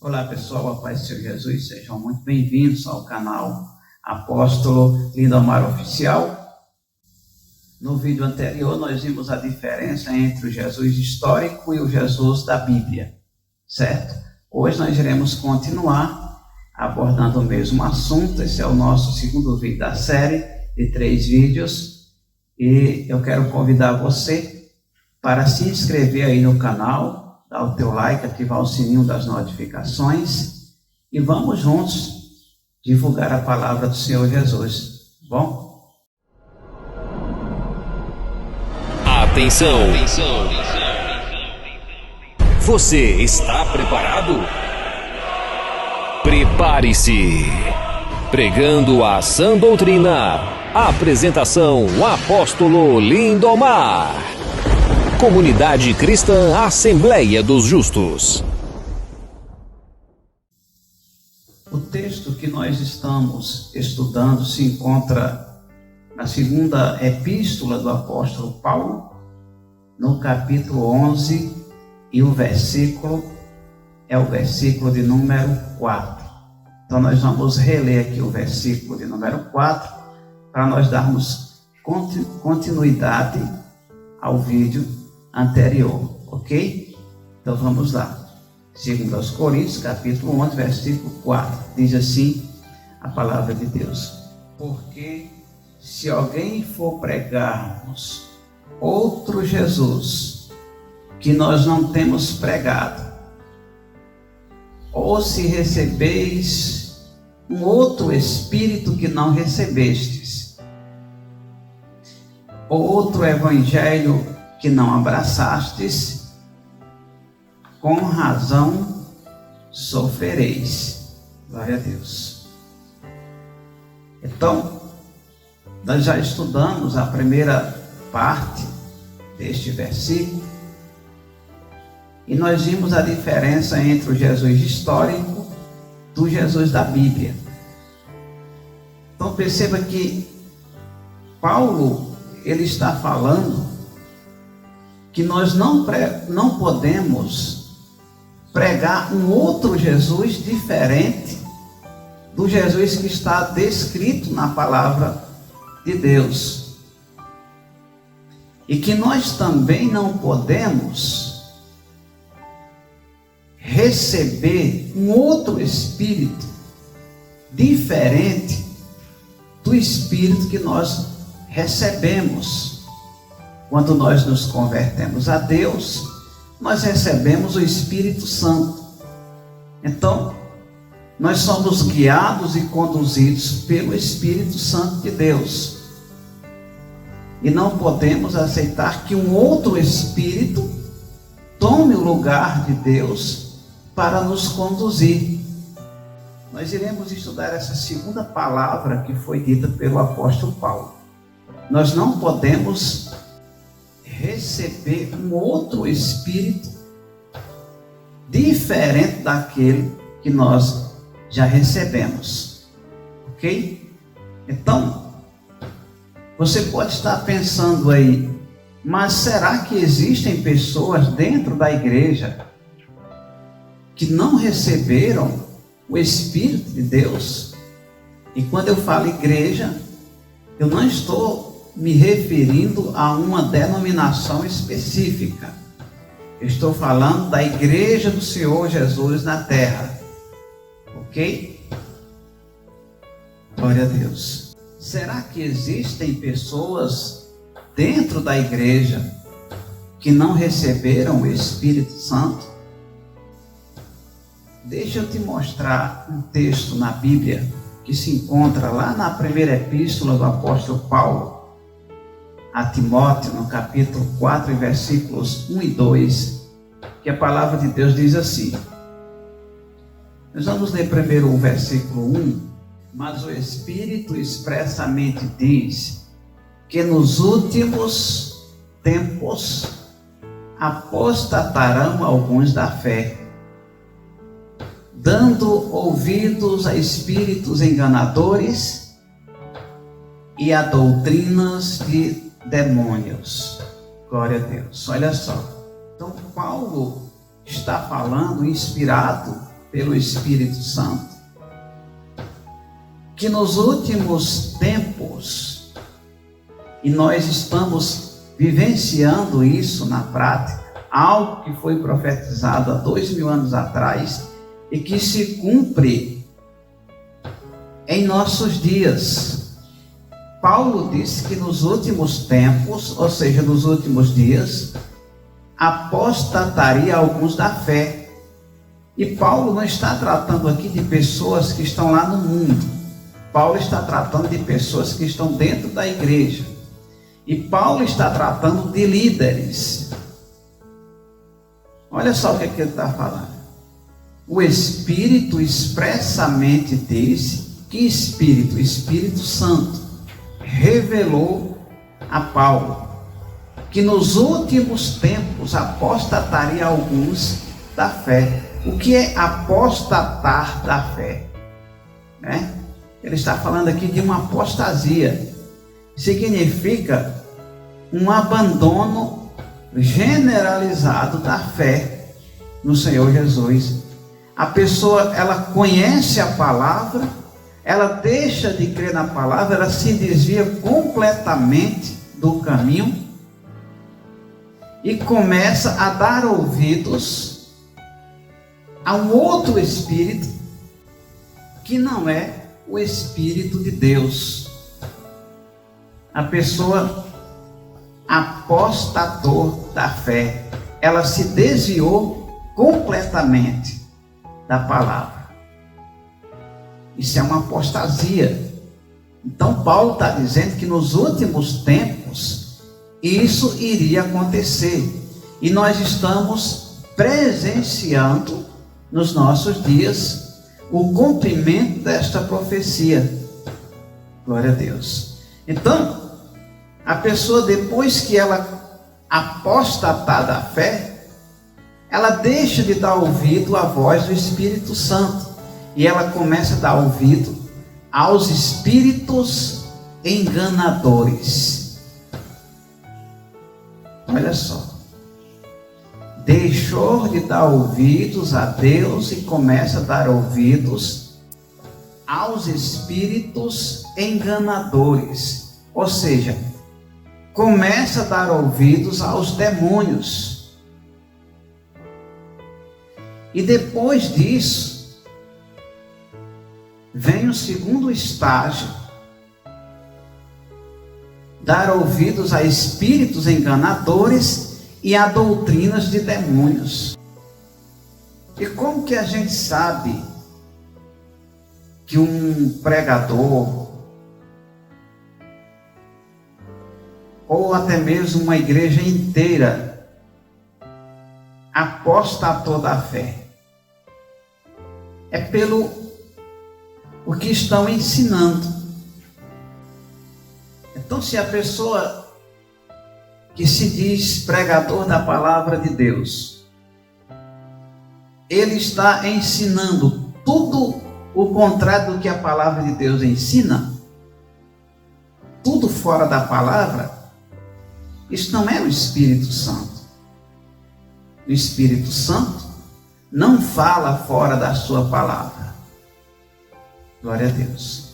Olá pessoal, a paz do Senhor Jesus, sejam muito bem-vindos ao canal Apóstolo Lindomar Oficial. No vídeo anterior nós vimos a diferença entre o Jesus histórico e o Jesus da Bíblia, certo? Hoje nós iremos continuar abordando o mesmo assunto. Esse é o nosso segundo vídeo da série de 3 vídeos e eu quero convidar você para se inscrever aí no canal, dar o teu like, ativar o sininho das notificações e vamos juntos divulgar a palavra do Senhor Jesus, tá bom? Atenção! Você está preparado? Prepare-se! Pregando a sã doutrina, apresentação Apóstolo Lindomar. Comunidade Cristã Assembleia dos Justos. O texto que nós estamos estudando se encontra na segunda epístola do apóstolo Paulo, no capítulo 11, e o versículo é o versículo de número 4. Então nós vamos reler aqui o versículo de número 4, para nós darmos continuidade ao vídeo anterior, ok? Então vamos lá. 2 Coríntios, capítulo 11, versículo 4, diz assim a palavra de Deus: porque se alguém for pregarmos outro Jesus, que nós não temos pregado, ou se recebeis um outro Espírito que não recebestes, ou outro Evangelho que não abraçastes, com razão sofrereis. Glória a Deus. Então, nós já estudamos a primeira parte deste versículo e nós vimos a diferença entre o Jesus histórico do Jesus da Bíblia. Então perceba que Paulo, ele está falando que nós não podemos pregar um outro Jesus diferente do Jesus que está descrito na palavra de Deus. E que nós também não podemos receber um outro Espírito diferente do Espírito que nós recebemos. Quando nós nos convertemos a Deus, nós recebemos o Espírito Santo. Então, nós somos guiados e conduzidos pelo Espírito Santo de Deus. E não podemos aceitar que um outro Espírito tome o lugar de Deus para nos conduzir. Nós iremos estudar essa segunda palavra que foi dita pelo apóstolo Paulo. Nós não podemos receber um outro Espírito diferente daquele que nós já recebemos, ok? Então, você pode estar pensando aí, mas será que existem pessoas dentro da igreja que não receberam o Espírito de Deus? E quando eu falo igreja, eu não estou me referindo a uma denominação específica. Eu estou falando da igreja do Senhor Jesus na terra. Ok? Glória a Deus. Será que existem pessoas dentro da igreja que não receberam o Espírito Santo? Deixa eu te mostrar um texto na Bíblia que se encontra lá na primeira epístola do apóstolo Paulo a Timóteo, no capítulo 4, versículos 1 e 2, que a palavra de Deus diz assim. Nós vamos ler primeiro o versículo 1. Mas o Espírito expressamente diz que nos últimos tempos apostatarão alguns da fé, dando ouvidos a espíritos enganadores e a doutrinas de demônios. Glória a Deus. Olha só. Então Paulo está falando inspirado pelo Espírito Santo que nos últimos tempos, e nós estamos vivenciando isso na prática, algo que foi profetizado há 2000 anos atrás e que se cumpre em nossos dias. Paulo disse que nos últimos tempos, ou seja, nos últimos dias, apostataria alguns da fé. E Paulo não está tratando aqui de pessoas que estão lá no mundo. Paulo está tratando de pessoas que estão dentro da igreja. E Paulo está tratando de líderes. Olha só o que ele está falando. O Espírito expressamente disse, que Espírito? O Espírito Santo revelou a Paulo que nos últimos tempos apostataria alguns da fé. O que é apostatar da fé? Ele está falando aqui de uma apostasia. Significa um abandono generalizado da fé no Senhor Jesus. A pessoa, ela conhece a palavra, ela deixa de crer na palavra, ela se desvia completamente do caminho e começa a dar ouvidos a um outro espírito que não é o Espírito de Deus. A pessoa apostatou da fé, ela se desviou completamente da palavra. Isso é uma apostasia. Então Paulo está dizendo que nos últimos tempos isso iria acontecer, e nós estamos presenciando nos nossos dias o cumprimento desta profecia. Glória a Deus. Então, a pessoa, depois que ela apostatar da fé, ela deixa de dar ouvido à voz do Espírito Santo, e ela começa a dar ouvido aos espíritos enganadores. Olha só. Deixou de dar ouvidos a Deus e começa a dar ouvidos aos espíritos enganadores. Ou seja, começa a dar ouvidos aos demônios. E depois disso, vem o segundo estágio: dar ouvidos a espíritos enganadores e a doutrinas de demônios. E como que a gente sabe que um pregador, ou até mesmo uma igreja inteira, apostatou da fé? É pelo o que estão ensinando. Então, se a pessoa que se diz pregador da palavra de Deus, ele está ensinando tudo o contrário do que a palavra de Deus ensina, tudo fora da palavra, isso não é o Espírito Santo. O Espírito Santo não fala fora da sua palavra. Glória a Deus.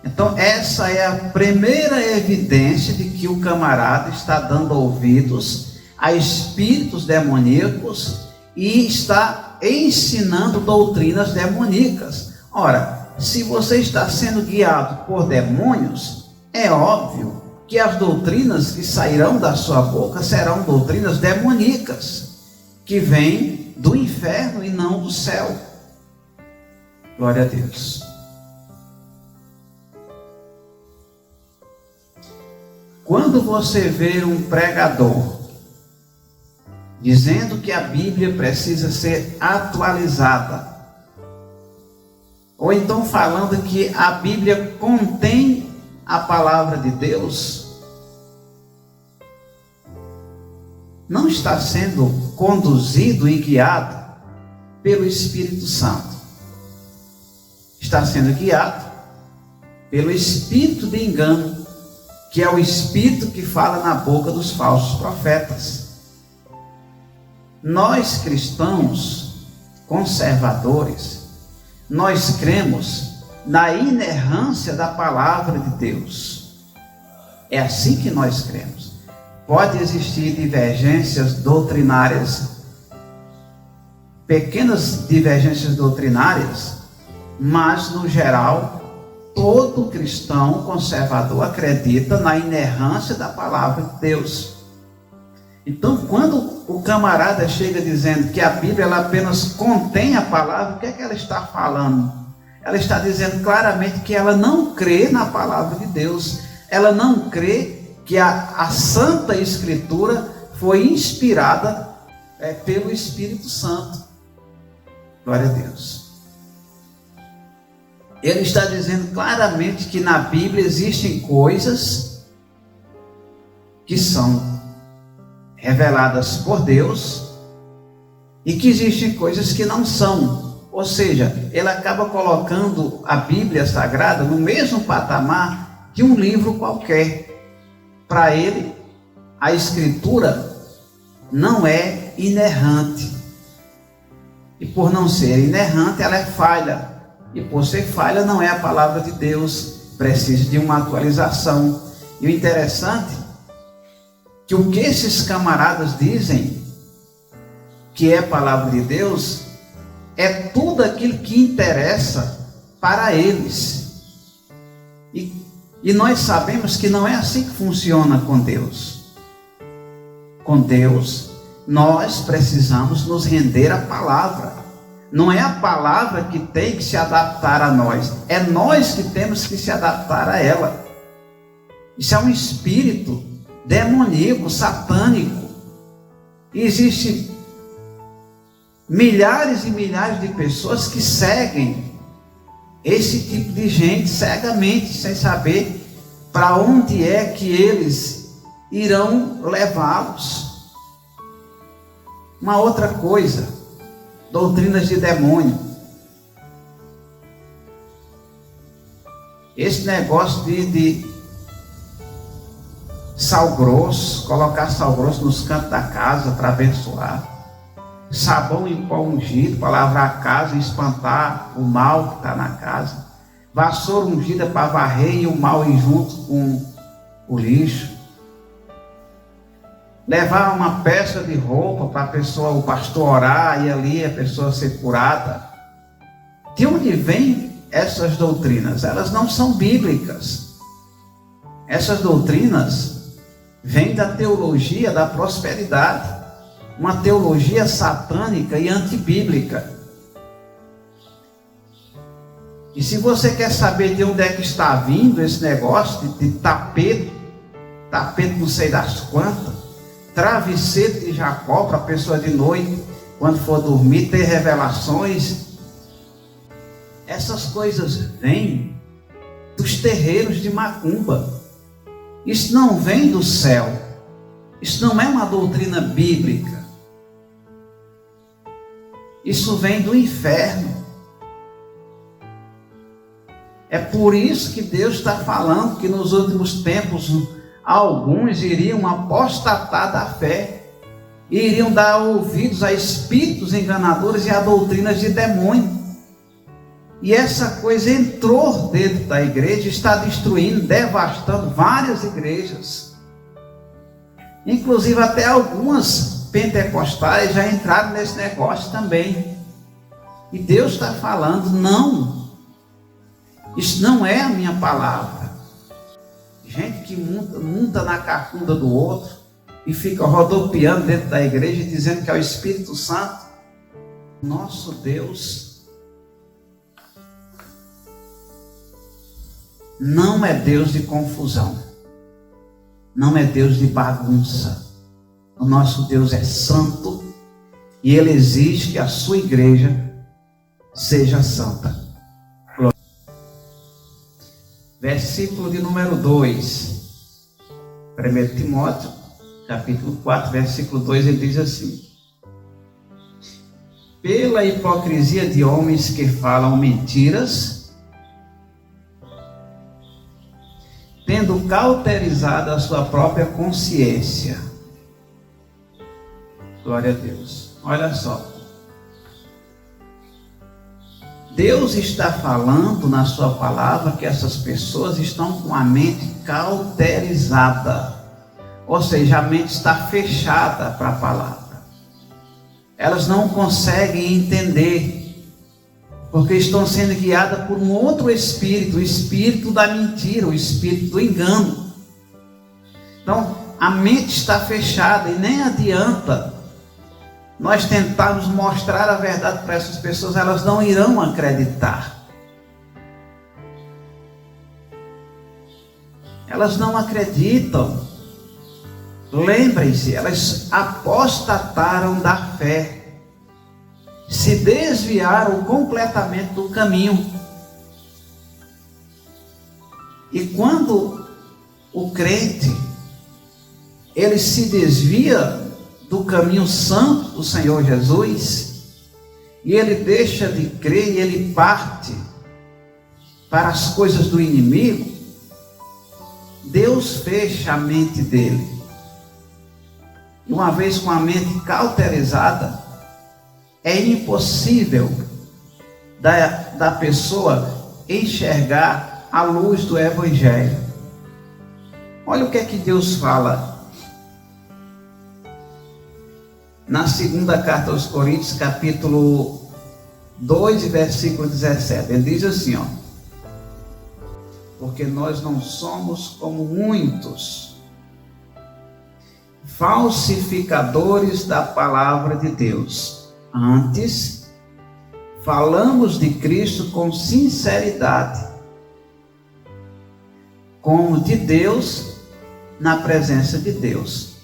Então, essa é a primeira evidência de que o camarada está dando ouvidos a espíritos demoníacos e está ensinando doutrinas demoníacas. Ora, se você está sendo guiado por demônios, é óbvio que as doutrinas que sairão da sua boca serão doutrinas demoníacas, que vêm do inferno e não do céu. Glória a Deus. Quando você vê um pregador dizendo que a Bíblia precisa ser atualizada, ou então falando que a Bíblia contém a palavra de Deus, não está sendo conduzido e guiado pelo Espírito Santo. Está sendo guiado pelo espírito de engano, que é o espírito que fala na boca dos falsos profetas. Nós cristãos conservadores, nós cremos na inerrância da palavra de Deus. É assim que nós cremos. Pode existir divergências doutrinárias, pequenas divergências doutrinárias, mas no geral, todo cristão conservador acredita na inerrância da palavra de Deus. Então, quando o camarada chega dizendo que a Bíblia ela apenas contém a palavra, o que é que ela está falando? Ela está dizendo claramente que ela não crê na palavra de Deus. Ela não crê que a Santa Escritura foi inspirada pelo Espírito Santo. Glória a Deus. Ele está dizendo claramente que na Bíblia existem coisas que são reveladas por Deus e que existem coisas que não são. Ou seja, ele acaba colocando a Bíblia Sagrada no mesmo patamar de um livro qualquer. Para ele, a Escritura não é inerrante. E por não ser inerrante, ela é falha. E por ser falha, não é a palavra de Deus. Precisa de uma atualização. E o interessante é que o que esses camaradas dizem que é a palavra de Deus é tudo aquilo que interessa para eles. E nós sabemos que não é assim que funciona com Deus. Com Deus, nós precisamos nos render à palavra. Não é a palavra que tem que se adaptar a nós. É nós que temos que se adaptar a ela. Isso é um espírito demoníaco, satânico. E existem milhares e milhares de pessoas que seguem esse tipo de gente cegamente, sem saber para onde é que eles irão levá-los. Uma outra coisa, doutrinas de demônio. Esse negócio de sal grosso, colocar sal grosso nos cantos da casa para abençoar. Sabão em pó ungido para lavrar a casa e espantar o mal que está na casa. Vassoura ungida para varrer e o mal ir junto com o lixo. Levar uma peça de roupa para a pessoa, o pastor orar e ali a pessoa ser curada. De onde vêm essas doutrinas? Elas não são bíblicas. Essas doutrinas vêm da teologia da prosperidade. Uma teologia satânica e antibíblica. E se você quer saber de onde é que está vindo esse negócio de tapete não sei das quantas, travesseiro de Jacó para a pessoa de noite, quando for dormir, ter revelações, essas coisas vêm dos terreiros de macumba. Isso não vem do céu. Isso não é uma doutrina bíblica. Isso vem do inferno. É por isso que Deus está falando que nos últimos tempos alguns iriam apostatar da fé, e iriam dar ouvidos a espíritos enganadores e a doutrinas de demônio. E essa coisa entrou dentro da igreja, está destruindo, devastando várias igrejas. Inclusive até algumas pentecostais já entraram nesse negócio também. E Deus está falando, não, isso não é a minha palavra. Gente que monta na cacunda do outro e fica rodopiando dentro da igreja dizendo que é o Espírito Santo. Nosso Deus não é Deus de confusão, não é Deus de bagunça. O nosso Deus é santo e Ele exige que a sua igreja seja santa. Versículo de número 2, 1 Timóteo, capítulo 4, versículo 2, ele diz assim: pela hipocrisia de homens que falam mentiras, tendo cauterizado a sua própria consciência. Glória a Deus. Olha só. Deus está falando na sua palavra que essas pessoas estão com a mente cauterizada, ou seja, a mente está fechada para a palavra. Elas não conseguem entender, porque estão sendo guiadas por um outro espírito, o espírito da mentira, o espírito do engano. Então, a mente está fechada e nem adianta nós tentarmos mostrar a verdade para essas pessoas, elas não irão acreditar. Elas não acreditam. Lembrem-se, elas apostataram da fé, se desviaram completamente do caminho. E quando o crente, ele se desvia do caminho santo do Senhor Jesus, e ele deixa de crer e ele parte para as coisas do inimigo, Deus fecha a mente dele. E uma vez com a mente cauterizada, é impossível da pessoa enxergar a luz do Evangelho. Olha o que é que Deus fala na segunda carta aos Coríntios, capítulo 2, versículo 17. Ele diz assim, ó: porque nós não somos como muitos falsificadores da palavra de Deus. Antes, falamos de Cristo com sinceridade, como de Deus, na presença de Deus.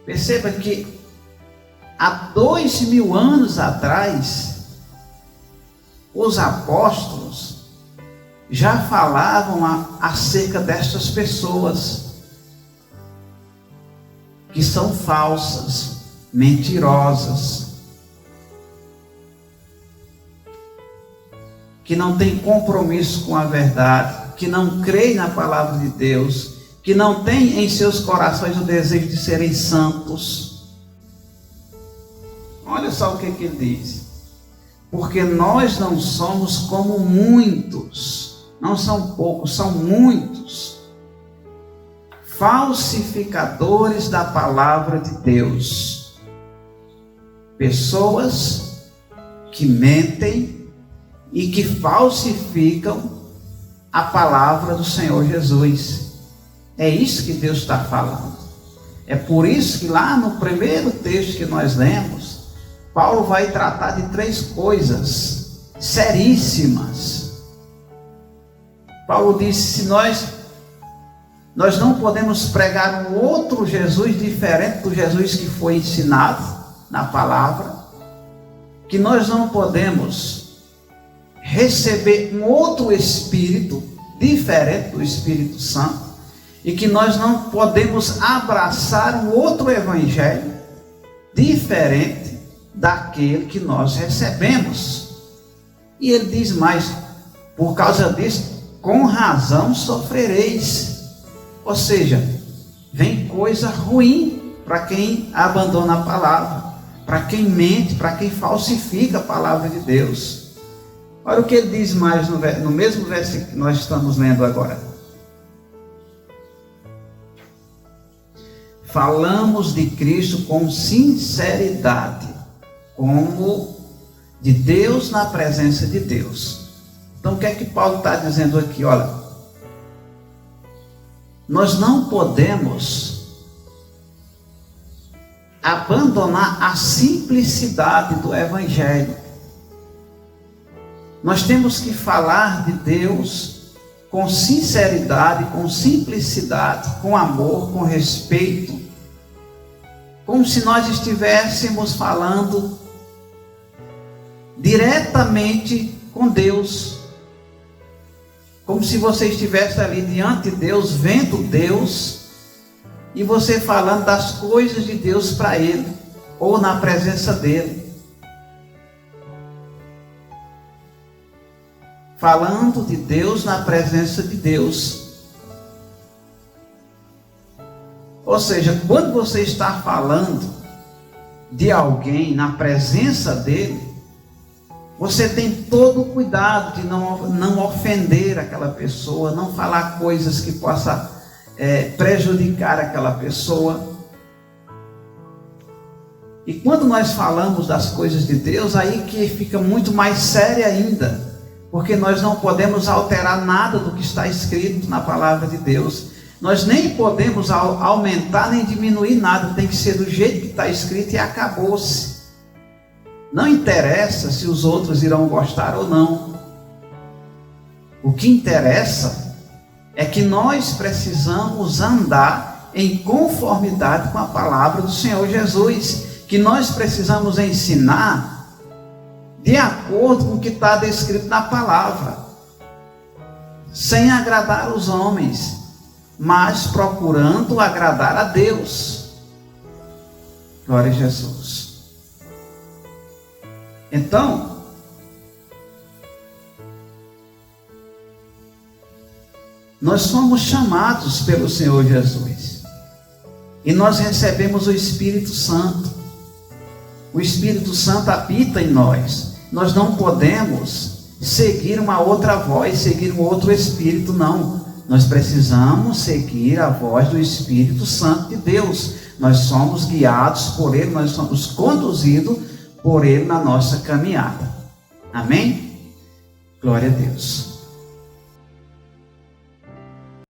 Perceba que há 2000 anos atrás, os apóstolos já falavam acerca destas pessoas que são falsas, mentirosas, que não têm compromisso com a verdade, que não creem na palavra de Deus, que não têm em seus corações o desejo de serem santos. Olha só o que ele diz: porque nós não somos como muitos, não são poucos, são muitos, falsificadores da palavra de Deus. Pessoas que mentem e que falsificam a palavra do Senhor Jesus. É isso que Deus está falando. É por isso que lá no primeiro texto que nós lemos, Paulo vai tratar de 3 coisas seríssimas. Paulo disse: se nós não podemos pregar um outro Jesus diferente do Jesus que foi ensinado na palavra, que nós não podemos receber um outro Espírito diferente do Espírito Santo, e que nós não podemos abraçar um outro Evangelho diferente daquele que nós recebemos. E ele diz mais: por causa disso, com razão sofrereis. Ou seja, vem coisa ruim para quem abandona a palavra, para quem mente, para quem falsifica a palavra de Deus. Olha o que ele diz mais no mesmo versículo que nós estamos lendo agora. Falamos de Cristo com sinceridade, como de Deus na presença de Deus. Então o que é que Paulo está dizendo aqui? Olha, nós não podemos abandonar a simplicidade do Evangelho. Nós temos que falar de Deus com sinceridade, com simplicidade, com amor, com respeito, como se nós estivéssemos falando diretamente com Deus, como se você estivesse ali diante de Deus, vendo Deus, e você falando das coisas de Deus para Ele, ou na presença dEle. Falando de Deus na presença de Deus. Ou seja, quando você está falando de alguém na presença dele, Você tem todo o cuidado de não ofender aquela pessoa, não falar coisas que possam prejudicar aquela pessoa. E quando nós falamos das coisas de Deus, aí que fica muito mais sério ainda, porque nós não podemos alterar nada do que está escrito na palavra de Deus. Nós nem podemos aumentar nem diminuir nada, tem que ser do jeito que está escrito e acabou-se. Não interessa se os outros irão gostar ou não. O que interessa é que nós precisamos andar em conformidade com a palavra do Senhor Jesus, que nós precisamos ensinar de acordo com o que está descrito na palavra, sem agradar os homens, mas procurando agradar a Deus. Glória a Jesus. Então, nós somos chamados pelo Senhor Jesus e nós recebemos o Espírito Santo. O Espírito Santo habita em nós. Nós não podemos seguir uma outra voz, seguir um outro Espírito, não. Nós precisamos seguir a voz do Espírito Santo de Deus. Nós somos guiados por Ele, nós somos conduzidos por Ele na nossa caminhada. Amém? Glória a Deus.